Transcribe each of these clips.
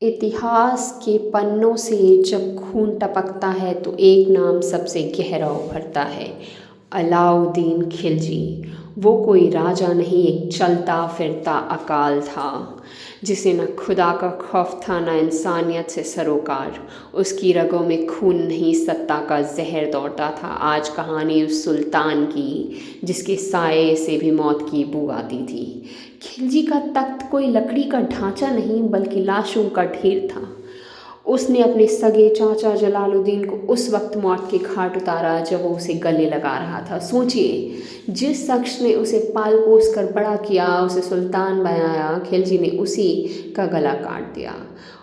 इतिहास के पन्नों से जब खून टपकता है तो एक नाम सबसे गहरा उभरता है, अलाउद्दीन खिलजी। वो कोई राजा नहीं, एक चलता फिरता अकाल था जिसे न खुदा का खौफ था न इंसानियत से सरोकार। उसकी रगों में खून नहीं, सत्ता का जहर दौड़ता था। आज कहानी उस सुल्तान की जिसके साये से भी मौत की बू आती थी। खिलजी का तख्त कोई लकड़ी का ढांचा नहीं बल्कि लाशों का ढेर था। उसने अपने सगे चाचा जलालुद्दीन को उस वक्त मौत के घाट उतारा जब वो उसे गले लगा रहा था। सोचिए, जिस शख्स ने उसे पाल पोस कर बड़ा किया, उसे सुल्तान बनाया, खिलजी ने उसी का गला काट दिया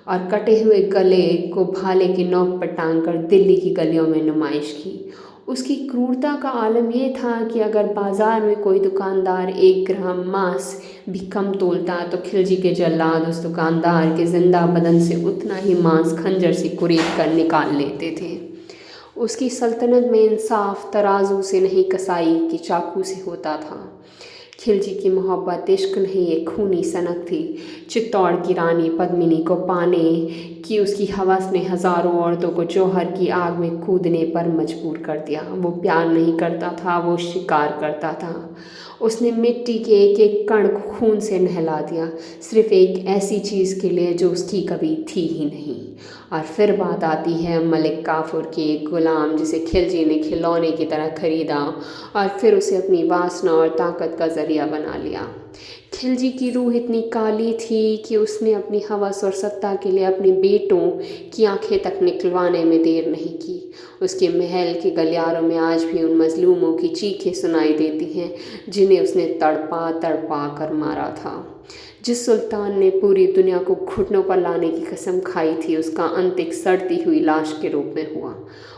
और कटे हुए गले को भाले की नोक पर टांग कर दिल्ली की गलियों में नुमाइश की। उसकी क्रूरता का आलम यह था कि अगर बाजार में कोई दुकानदार 1 ग्राम मांस भी कम तोलता तो खिलजी के जल्लाद उस दुकानदार के जिंदा बदन से उतना ही मांस खंजर से कुरेद कर निकाल लेते थे। उसकी सल्तनत में इंसाफ तराजू से नहीं, कसाई की चाकू से होता था। खिलजी की मोहब्बत इश्क नहीं, एक खूनी सनक थी। चित्तौड़ की रानी पद्मिनी को पाने की उसकी हवस ने हजारों औरतों को जौहर की आग में कूदने पर मजबूर कर दिया। वो प्यार नहीं करता था, वो शिकार करता था। उसने मिट्टी के एक एक कण को खून से नहला दिया, सिर्फ एक ऐसी चीज़ के लिए जो उसकी कभी थी ही नहीं। और फिर बात आती है मलिक काफूर के एक गुलाम जिसे खिलजी ने खिलौने की तरह खरीदा और फिर उसे अपनी वासना और ताकत का जरिया बना लिया। खिलजी की रूह इतनी काली थी कि उसने अपनी हवस और सत्ता के लिए अपने बेटों की आंखें तक निकलवाने में देर नहीं की। उसके महल के गलियारों में आज भी उन मजलूमों की चीखें सुनाई देती हैं जिन्हें उसने तड़पा तड़पा कर मारा था। जिस सुल्तान ने पूरी दुनिया को घुटनों पर लाने की कसम खाई थी, उसका अंत एक सड़ती हुई लाश के रूप में हुआ।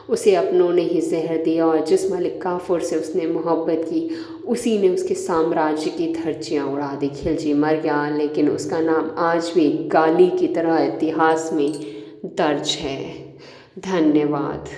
उसे अपनों ने ही जहर दिया और जिस मलिक काफूर से उसने मोहब्बत की, उसी ने उसके साम्राज्य की धज्जियां उड़ा दी। खिलजी मर गया, लेकिन उसका नाम आज भी गाली की तरह इतिहास में दर्ज है। धन्यवाद।